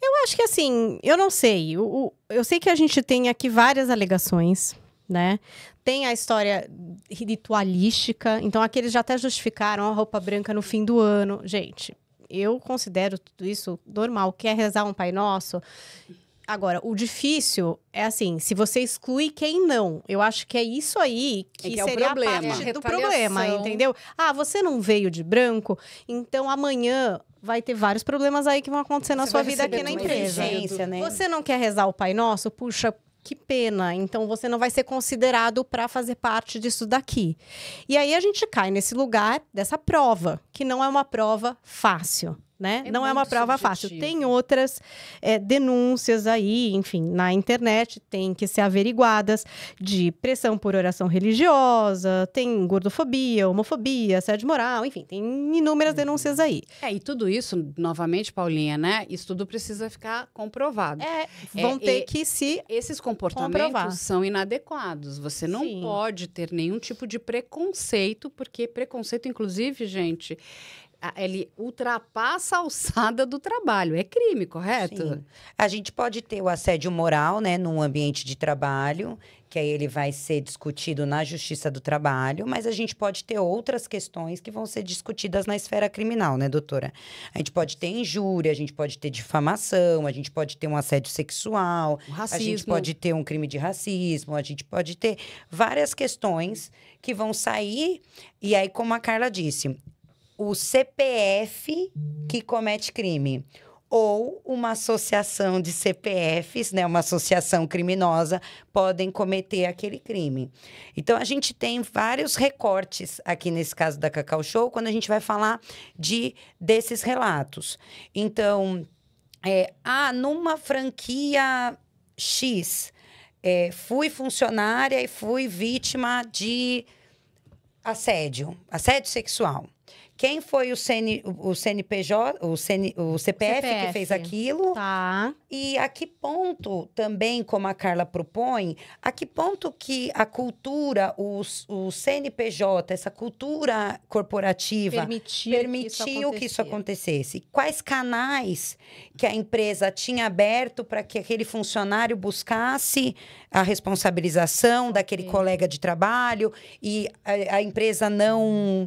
Eu acho que assim, eu não sei. Eu sei que a gente tem aqui várias alegações, né? Tem a história ritualística, então aqueles já até justificaram a roupa branca no fim do ano. Gente, eu considero tudo isso normal. Quer rezar um Pai Nosso? Agora, o difícil é assim, se você exclui quem não. Eu acho que é isso aí que é seria o problema. a parte do Retaliação. problema, entendeu? Ah, você não veio de branco, então amanhã vai ter vários problemas aí que vão acontecer na Você sua vai vida aqui receber na uma empresa. exigência, né? Você não quer rezar o Pai Nosso? Puxa, que pena. Então, você não vai ser considerado para fazer parte disso daqui. E aí, a gente cai nesse lugar dessa prova, que não é uma prova fácil. Né? Não é uma muito prova fácil. subjetivo. Tem outras denúncias aí, enfim, na internet, tem que ser averiguadas de pressão por oração religiosa, tem gordofobia, homofobia, assédio moral, enfim, tem inúmeras denúncias aí. E tudo isso, novamente, Paulinha, né? Isso tudo precisa ficar comprovado. Vão ter que se... Esses comportamentos comprovar. são inadequados. Você não Sim. pode ter nenhum tipo de preconceito, porque preconceito, inclusive, gente, ele ultrapassa a alçada do trabalho. É crime, correto? Sim. A gente pode ter o assédio moral, né, num ambiente de trabalho, que aí ele vai ser discutido na Justiça do Trabalho, mas a gente pode ter outras questões que vão ser discutidas na esfera criminal, né, doutora? A gente pode ter injúria, a gente pode ter difamação, a gente pode ter um assédio sexual, Racismo. a gente pode ter um crime de racismo, a gente pode ter várias questões que vão sair, e aí, como a Carla disse, o CPF que comete crime ou uma associação de CPFs, né, uma associação criminosa, podem cometer aquele crime. Então, a gente tem vários recortes aqui nesse caso da Cacau Show, quando a gente vai falar desses relatos. Então, numa franquia X, fui funcionária e fui vítima de assédio sexual. Quem foi o CNPJ, o CPF que fez aquilo? Tá. E a que ponto também, como a Carla propõe, a que ponto que a cultura, o CNPJ, essa cultura corporativa permitiu que isso acontecesse? Quais canais que a empresa tinha aberto para que aquele funcionário buscasse a responsabilização daquele colega de trabalho e a empresa não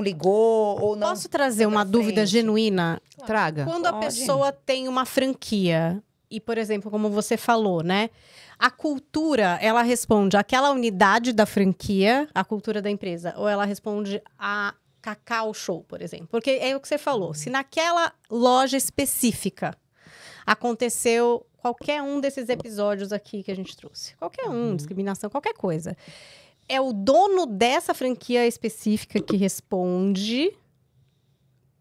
ligou ou não... Posso trazer uma dúvida genuína? Traga. Quando a pessoa tem uma franquia e, por exemplo, como você falou, né? A cultura, ela responde àquela unidade da franquia, a cultura da empresa, ou ela responde a Cacau Show, por exemplo? Porque é o que você falou. Se naquela loja específica aconteceu qualquer um desses episódios aqui que a gente trouxe, qualquer um, discriminação, qualquer coisa, é o dono dessa franquia específica que responde,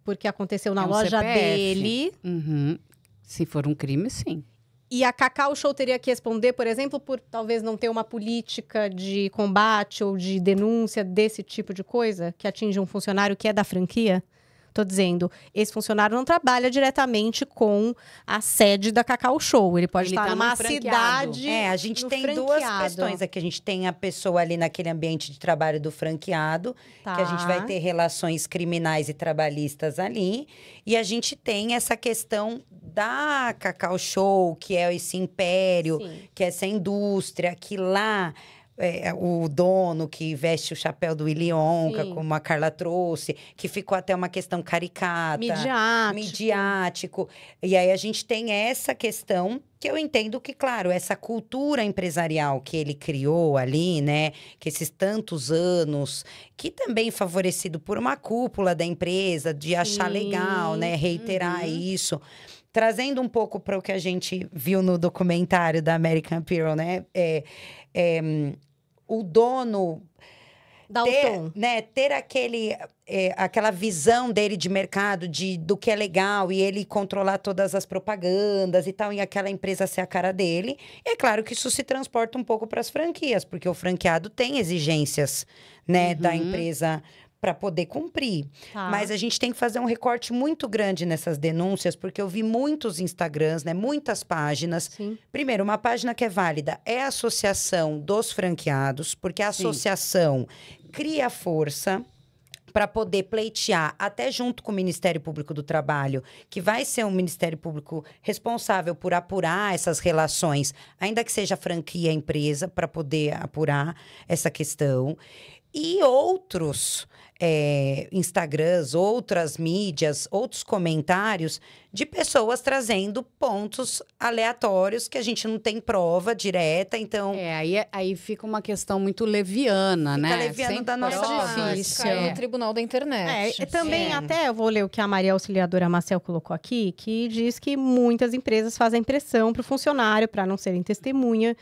porque aconteceu na loja CPF. dele. Uhum. Se for um crime, sim. E a Cacau Show teria que responder, por exemplo, por talvez não ter uma política de combate ou de denúncia desse tipo de coisa que atinge um funcionário que é da franquia? Tô dizendo, esse funcionário não trabalha diretamente com a sede da Cacau Show. Ele pode estar numa cidade. A gente tem duas questões aqui. A gente tem a pessoa ali naquele ambiente de trabalho do franqueado, que a gente vai ter relações criminais e trabalhistas ali. E a gente tem essa questão da Cacau Show, que é esse império, que é essa indústria, que lá... o dono que veste o chapéu do Willy Wonka, como a Carla trouxe, que ficou até uma questão caricata. Midiático. E aí a gente tem essa questão que eu entendo que, claro, essa cultura empresarial que ele criou ali, né? Que esses tantos anos, que também favorecido por uma cúpula da empresa, de achar legal, né? Reiterar isso. Trazendo um pouco para o que a gente viu no documentário da American Apparel, né? O dono ter aquela visão dele de mercado, do que é legal, e ele controlar todas as propagandas e tal, e aquela empresa ser a cara dele. E é claro que isso se transporta um pouco para as franquias, porque o franqueado tem exigências, né, da empresa para poder cumprir. Mas a gente tem que fazer um recorte muito grande nessas denúncias, porque eu vi muitos Instagrams, né, muitas páginas. Primeiro, uma página que é válida é a Associação dos Franqueados, porque a associação cria força para poder pleitear, até junto com o Ministério Público do Trabalho, que vai ser um Ministério Público responsável por apurar essas relações, ainda que seja franquia empresa, para poder apurar essa questão. E outros Instagrams, outras mídias, outros comentários de pessoas trazendo pontos aleatórios que a gente não tem prova direta, então... Aí fica uma questão muito leviana, fica né? leviano Sem da nossa prova. Difícil. No tribunal da internet. Também até eu vou ler o que a Maria Auxiliadora Marcel colocou aqui, que diz que muitas empresas fazem pressão para o funcionário para não serem testemunha,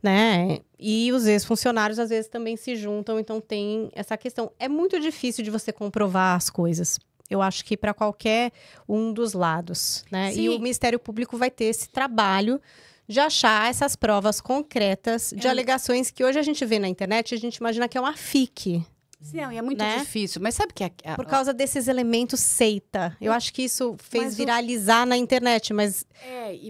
né? E os ex-funcionários, às vezes, também se juntam, então tem essa questão. É muito difícil de você comprovar as coisas. Eu acho que para qualquer um dos lados, né? Sim. E o Ministério Público vai ter esse trabalho de achar essas provas concretas de alegações que hoje a gente vê na internet e a gente imagina que é uma FIC. Sim, é muito né? difícil. Mas sabe que... Por causa desses elementos seita. Eu acho que isso fez viralizar na internet, mas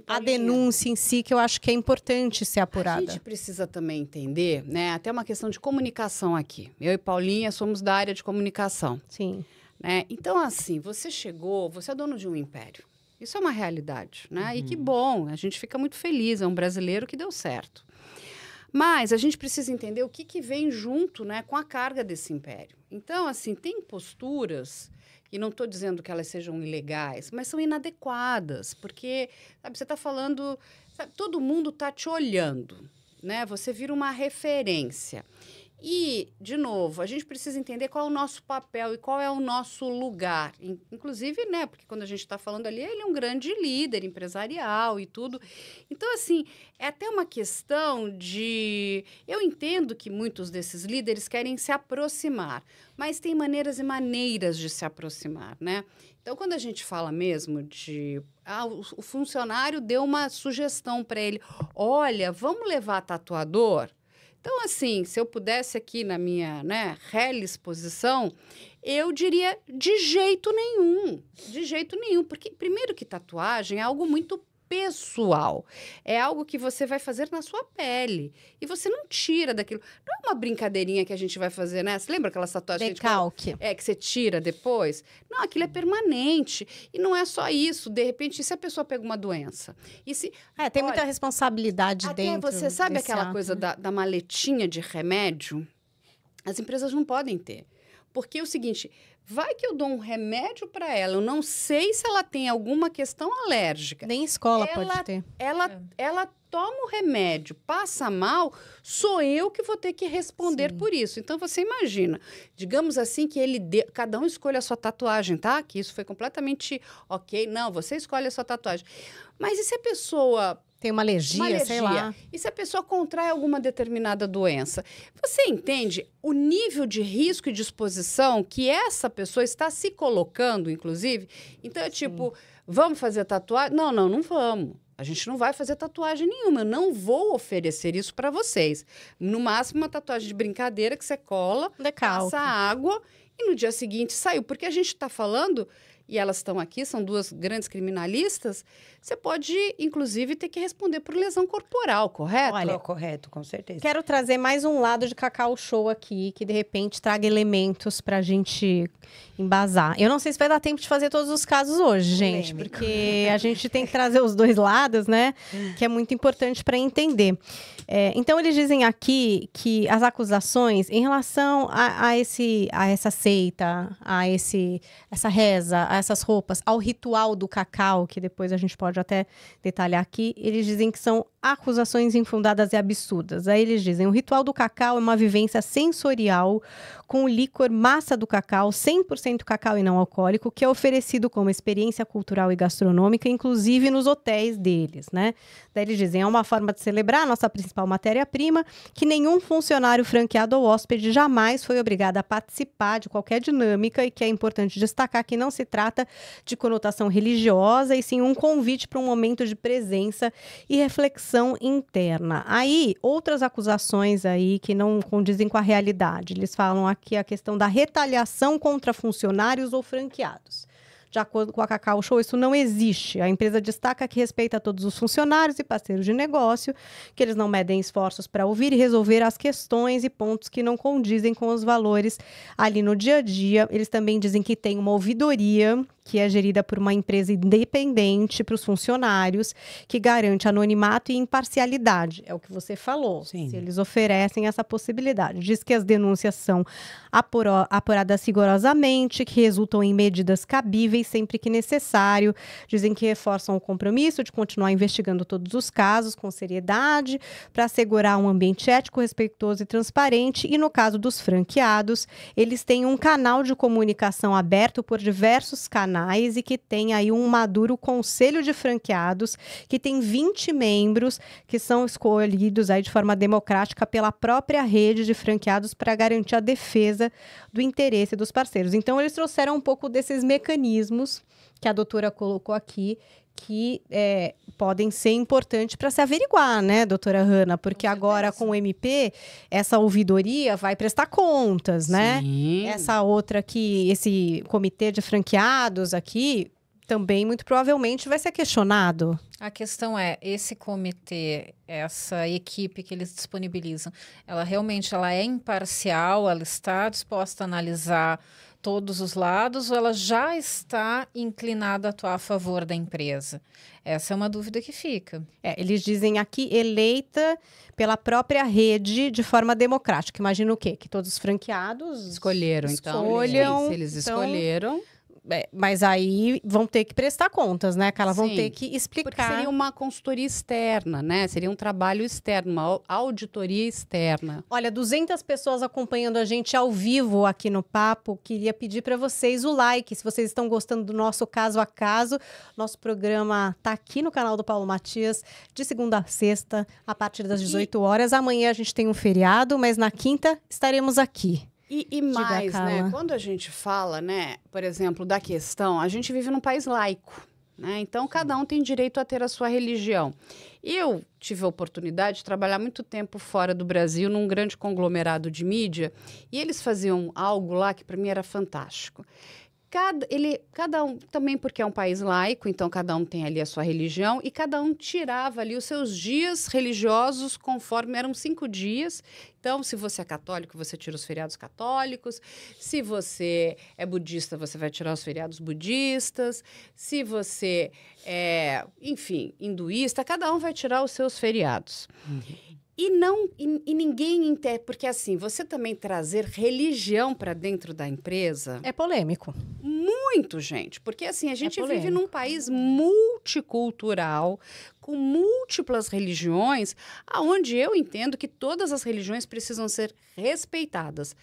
a denúncia em si que eu acho que é importante ser apurada. A gente precisa também entender, né? Até uma questão de comunicação aqui. Eu e Paulinha somos da área de comunicação. Sim. Né? Então, assim, você é dono de um império. Isso é uma realidade, né? E que bom, a gente fica muito feliz, é um brasileiro que deu certo. Mas a gente precisa entender o que vem junto, né, com a carga desse império. Então, assim, tem posturas, e não estou dizendo que elas sejam ilegais, mas são inadequadas, porque, sabe, você está falando, sabe, todo mundo está te olhando, né? Você vira uma referência. E, de novo, a gente precisa entender qual é o nosso papel e qual é o nosso lugar. Inclusive, né, porque quando a gente está falando ali, ele é um grande líder empresarial e tudo. Então, assim, é até uma questão de... Eu entendo que muitos desses líderes querem se aproximar, mas tem maneiras e maneiras de se aproximar, né? Então, quando a gente fala mesmo de... o funcionário deu uma sugestão para ele. Olha, vamos levar tatuador? Então, assim, se eu pudesse aqui na minha, né, réelle exposição, eu diria de jeito nenhum. De jeito nenhum. Porque, primeiro que tatuagem é algo muito pessoal. É algo que você vai fazer na sua pele. E você não tira daquilo. Não é uma brincadeirinha que a gente vai fazer, né? Você lembra aquela tatuagem decalque? Que você tira depois? Não, aquilo é permanente. E não é só isso. De repente, e se a pessoa pega uma doença? E se, tem muita responsabilidade até dentro. Você sabe aquela ato, coisa da maletinha de remédio? As empresas não podem ter. Porque é o seguinte, vai que eu dou um remédio para ela, eu não sei se ela tem alguma questão alérgica. Nem escola pode ter. Ela toma o remédio, passa mal, sou eu que vou ter que responder por isso. Então, você imagina, digamos assim que cada um escolhe a sua tatuagem, tá? Que isso foi completamente ok. Não, você escolhe a sua tatuagem. Mas e se a pessoa... Tem uma alergia, sei lá. E se a pessoa contrai alguma determinada doença? Você entende o nível de risco e de exposição que essa pessoa está se colocando, inclusive? Então, tipo, vamos fazer tatuagem? Não vamos. A gente não vai fazer tatuagem nenhuma. Eu não vou oferecer isso para vocês. No máximo, uma tatuagem de brincadeira que você cola, passa água e no dia seguinte saiu. Porque a gente está falando... E elas estão aqui, são duas grandes criminalistas, você pode, inclusive, ter que responder por lesão corporal, correto? Olha, correto, com certeza. Quero trazer mais um lado de Cacau Show aqui, que de repente traga elementos pra gente embasar. Eu não sei se vai dar tempo de fazer todos os casos hoje, gente, porque a gente tem que trazer os dois lados, né? Que é muito importante para entender. Então, eles dizem aqui que as acusações em relação a essa seita, essa reza, a essas roupas, ao ritual do cacau, que depois a gente pode até detalhar aqui, eles dizem que são acusações infundadas e absurdas. Aí eles dizem, o ritual do cacau é uma vivência sensorial com o líquor massa do cacau, 100% cacau e não alcoólico, que é oferecido como experiência cultural e gastronômica, inclusive nos hotéis deles, né? Daí eles dizem, é uma forma de celebrar a nossa principal matéria-prima, que nenhum funcionário franqueado ou hóspede jamais foi obrigado a participar de qualquer dinâmica e que é importante destacar que não se trata de conotação religiosa e sim um convite para um momento de presença e reflexão interna. Aí, outras acusações aí que não condizem com a realidade. Eles falam aqui a questão da retaliação contra funcionários ou franqueados. De acordo com a Cacau Show, isso não existe. A empresa destaca que respeita todos os funcionários e parceiros de negócio, que eles não medem esforços para ouvir e resolver as questões e pontos que não condizem com os valores ali no dia a dia. Eles também dizem que tem uma ouvidoria que é gerida por uma empresa independente para os funcionários, que garante anonimato e imparcialidade. É o que você falou. Sim. Se eles oferecem essa possibilidade. Diz que as denúncias são apuradas rigorosamente, que resultam em medidas cabíveis sempre que necessário. Dizem que reforçam o compromisso de continuar investigando todos os casos com seriedade, para assegurar um ambiente ético, respeitoso e transparente. E no caso dos franqueados, eles têm um canal de comunicação aberto por diversos canais e que tem aí um maduro conselho de franqueados que tem 20 membros que são escolhidos aí de forma democrática pela própria rede de franqueados para garantir a defesa do interesse dos parceiros. Então, eles trouxeram um pouco desses mecanismos que a doutora colocou aqui, que podem ser importantes para se averiguar, né, doutora Hanna? Porque agora, com o MP, essa ouvidoria vai prestar contas, né? Sim. Essa outra aqui, esse comitê de franqueados aqui, também, muito provavelmente, vai ser questionado. A questão é, esse comitê, essa equipe que eles disponibilizam, ela realmente é imparcial, ela está disposta a analisar todos os lados ou ela já está inclinada a atuar a favor da empresa? Essa é uma dúvida que fica. Eles dizem aqui, eleita pela própria rede de forma democrática. Imagina o quê? Que todos os franqueados Escolheram, então. Se eles escolheram... Mas aí vão ter que prestar contas, né, Carla? Vão ter que explicar. Porque seria uma consultoria externa, né? Seria um trabalho externo, uma auditoria externa. Olha, 200 pessoas acompanhando a gente ao vivo aqui no Papo. Queria pedir para vocês o like. Se vocês estão gostando do nosso Caso a Caso, nosso programa tá aqui no canal do Paulo Matias, de segunda a sexta, a partir das 18 horas. Amanhã a gente tem um feriado, mas na quinta estaremos aqui. E mais, né? Quando a gente fala, né, por exemplo, da questão, a gente vive num país laico, né? Então, cada um tem direito a ter a sua religião. Eu tive a oportunidade de trabalhar muito tempo fora do Brasil, num grande conglomerado de mídia, e eles faziam algo lá que para mim era fantástico. Cada um, também porque é um país laico, então cada um tem ali a sua religião, e cada um tirava ali os seus dias religiosos conforme eram 5 dias. Então, se você é católico, você tira os feriados católicos. Se você é budista, você vai tirar os feriados budistas. Se você é, enfim, hinduísta, cada um vai tirar os seus feriados. E ninguém entende, porque assim, você também trazer religião para dentro da empresa... É polêmico. Muito, gente. Porque assim, a gente vive num país multicultural, com múltiplas religiões, aonde eu entendo que todas as religiões precisam ser respeitadas.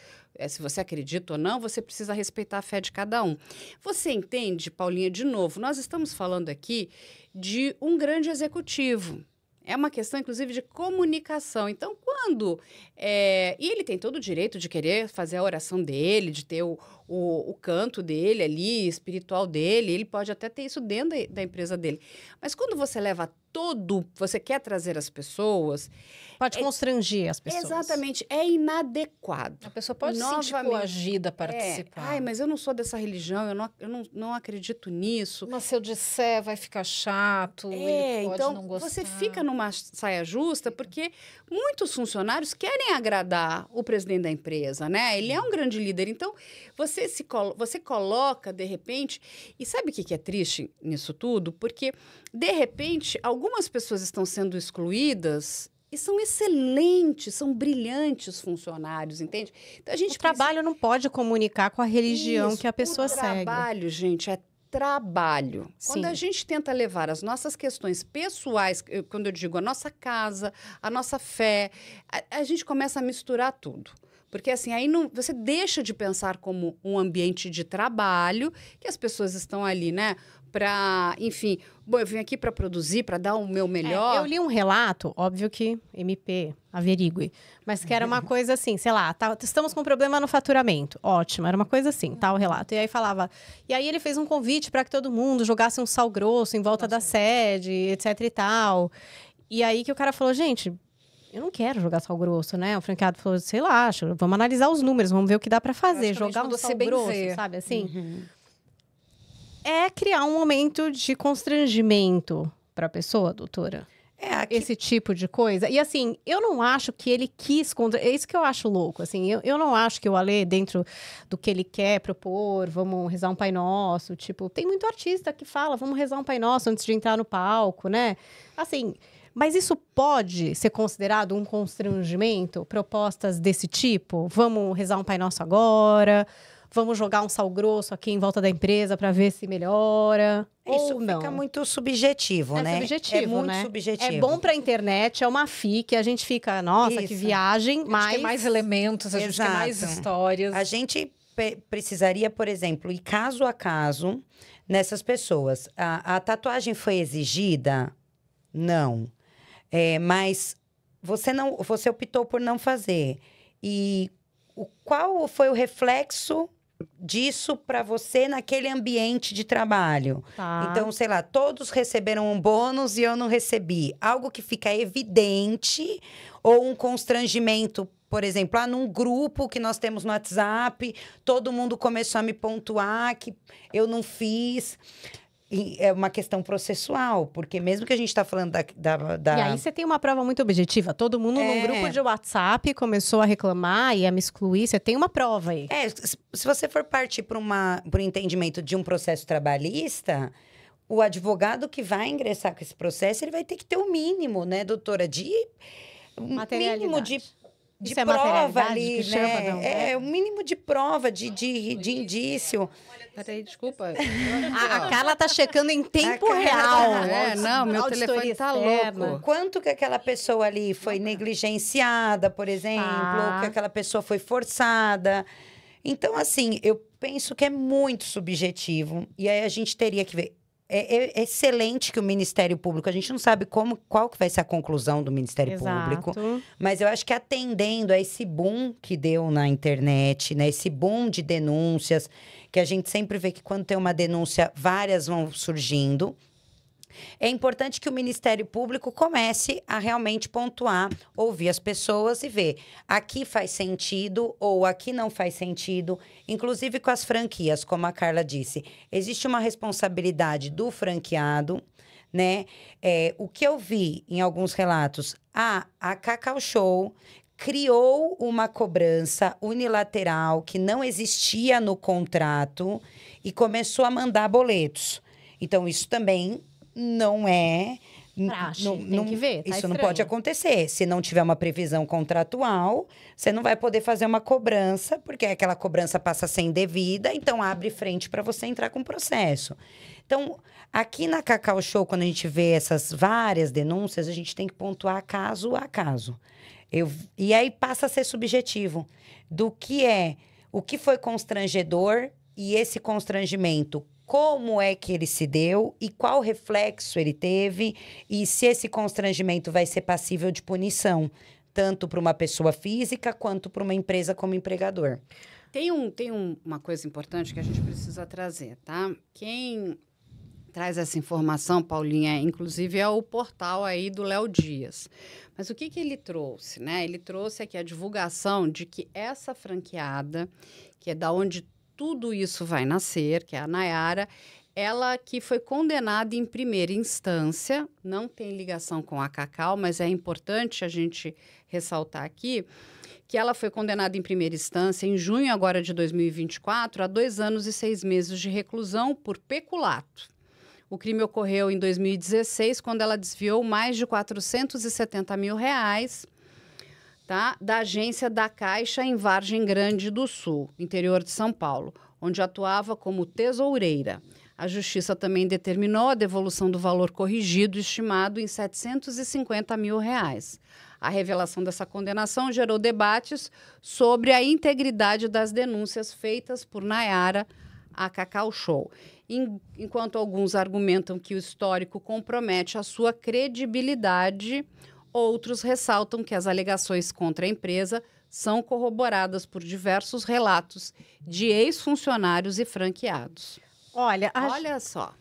Se você acredita ou não, você precisa respeitar a fé de cada um. Você entende, Paulinha, de novo, nós estamos falando aqui de um grande executivo. É uma questão, inclusive, de comunicação. Então, quando... e ele tem todo o direito de querer fazer a oração dele, de ter o canto dele ali, espiritual dele. Ele pode até ter isso dentro da empresa dele. Mas quando você leva você quer trazer as pessoas... Pode constranger as pessoas. Exatamente. É inadequado. A pessoa pode se sentir coagida a participar. Ai, mas eu não sou dessa religião, eu não acredito nisso. Mas se eu disser, vai ficar chato, ele pode então, não gostar. Você fica numa saia justa, porque muitos funcionários querem agradar o presidente da empresa, né? Ele é um grande líder. Então, você coloca, de repente... E sabe o que é triste nisso tudo? Porque, de repente, algumas pessoas estão sendo excluídas... E são excelentes, são brilhantes funcionários, entende? Então, o trabalho não pode comunicar com a religião que a pessoa segue. O trabalho, gente, é trabalho. Sim. Quando a gente tenta levar as nossas questões pessoais, quando eu digo a nossa casa, a nossa fé, a gente começa a misturar tudo. Porque assim, aí você deixa de pensar como um ambiente de trabalho, que as pessoas estão ali, né? Para, enfim, eu vim aqui para produzir, para dar o meu melhor. Eu li um relato, óbvio que MP, averigue, mas que era uma coisa assim, sei lá, estamos com um problema no faturamento. Ótimo, era uma coisa assim, o relato. E aí falava, e aí ele fez um convite para que todo mundo jogasse um sal grosso em volta da sede, etc e tal. E aí que o cara falou, gente, eu não quero jogar sal grosso, né? O franqueado falou, sei lá, vamos analisar os números, vamos ver o que dá para fazer, jogar um sal grosso, sabe assim? é criar um momento de constrangimento para a pessoa, doutora. Esse tipo de coisa. E assim, eu não acho que ele quis... É isso que eu acho louco, assim. Eu não acho que o Ale, dentro do que ele quer propor, vamos rezar um Pai Nosso, tipo... Tem muito artista que fala, vamos rezar um Pai Nosso antes de entrar no palco, né? Assim, mas isso pode ser considerado um constrangimento? Propostas desse tipo? Vamos rezar um Pai Nosso agora... Vamos jogar um sal grosso aqui em volta da empresa para ver se melhora. Isso ou não. Fica muito subjetivo, né? Subjetivo, é muito né? subjetivo. É bom para a internet, é uma FIC, a gente fica, nossa, que viagem, mas... A gente quer mais elementos, a gente quer mais histórias. A gente precisaria, por exemplo, ir caso a caso nessas pessoas. A tatuagem foi exigida? Não. Mas você optou por não fazer. E qual foi o reflexo disso para você naquele ambiente de trabalho? Tá. Então, sei lá, todos receberam um bônus e eu não recebi. Algo que fica evidente ou um constrangimento, por exemplo, num grupo que nós temos no WhatsApp, todo mundo começou a me pontuar que eu não fiz. E é uma questão processual, porque mesmo que a gente está falando da... E aí você tem uma prova muito objetiva. Todo mundo num grupo de WhatsApp começou a reclamar e a me excluir. Você tem uma prova aí. Se você for partir por um entendimento de um processo trabalhista, o advogado que vai ingressar com esse processo, ele vai ter que ter o mínimo, né, doutora, mínimo de prova ali, né? O mínimo de prova, de indício. Peraí, desculpa. A Carla tá checando em tempo real. Meu telefone tá louco. Quanto que aquela pessoa ali foi negligenciada, por exemplo, ou que aquela pessoa foi forçada. Então, assim, eu penso que é muito subjetivo. E aí a gente teria que ver. É excelente que o Ministério Público... A gente não sabe qual que vai ser a conclusão do Ministério Público. Mas eu acho que atendendo a esse boom que deu na internet, né? Esse boom de denúncias, que a gente sempre vê que quando tem uma denúncia, várias vão surgindo. É importante que o Ministério Público comece a realmente pontuar, ouvir as pessoas e ver aqui faz sentido ou aqui não faz sentido. Inclusive com as franquias, como a Carla disse. Existe uma responsabilidade do franqueado, né? O que eu vi em alguns relatos, a Cacau Show criou uma cobrança unilateral que não existia no contrato e começou a mandar boletos. Então, isso também... não é... tem que ver, isso não pode acontecer. Se não tiver uma previsão contratual, você não vai poder fazer uma cobrança, porque aquela cobrança passa a ser indevida, então abre frente para você entrar com processo. Então, aqui na Cacau Show, quando a gente vê essas várias denúncias, a gente tem que pontuar caso a caso. E aí passa a ser subjetivo do que o que foi constrangedor e esse constrangimento, como é que ele se deu e qual reflexo ele teve e se esse constrangimento vai ser passível de punição, tanto para uma pessoa física quanto para uma empresa como empregador. Tem uma coisa importante que a gente precisa trazer, tá? Quem traz essa informação, Paulinha, inclusive é o portal aí do Léo Dias. Mas o que ele trouxe, né? Ele trouxe aqui a divulgação de que essa franqueada, que é da onde tudo isso vai nascer, que é a Nayara, ela que foi condenada em primeira instância, não tem ligação com a Cacau, mas é importante a gente ressaltar aqui que ela foi condenada em primeira instância em junho agora de 2024 a 2 anos e 6 meses de reclusão por peculato. O crime ocorreu em 2016, quando ela desviou mais de R$470 mil, tá, da agência da Caixa em Vargem Grande do Sul, interior de São Paulo, onde atuava como tesoureira. A Justiça também determinou a devolução do valor corrigido, estimado em R$750 mil. A revelação dessa condenação gerou debates sobre a integridade das denúncias feitas por Nayara à Cacau Show. Enquanto alguns argumentam que o histórico compromete a sua credibilidade, outros ressaltam que as alegações contra a empresa são corroboradas por diversos relatos de ex-funcionários e franqueados. Olha só.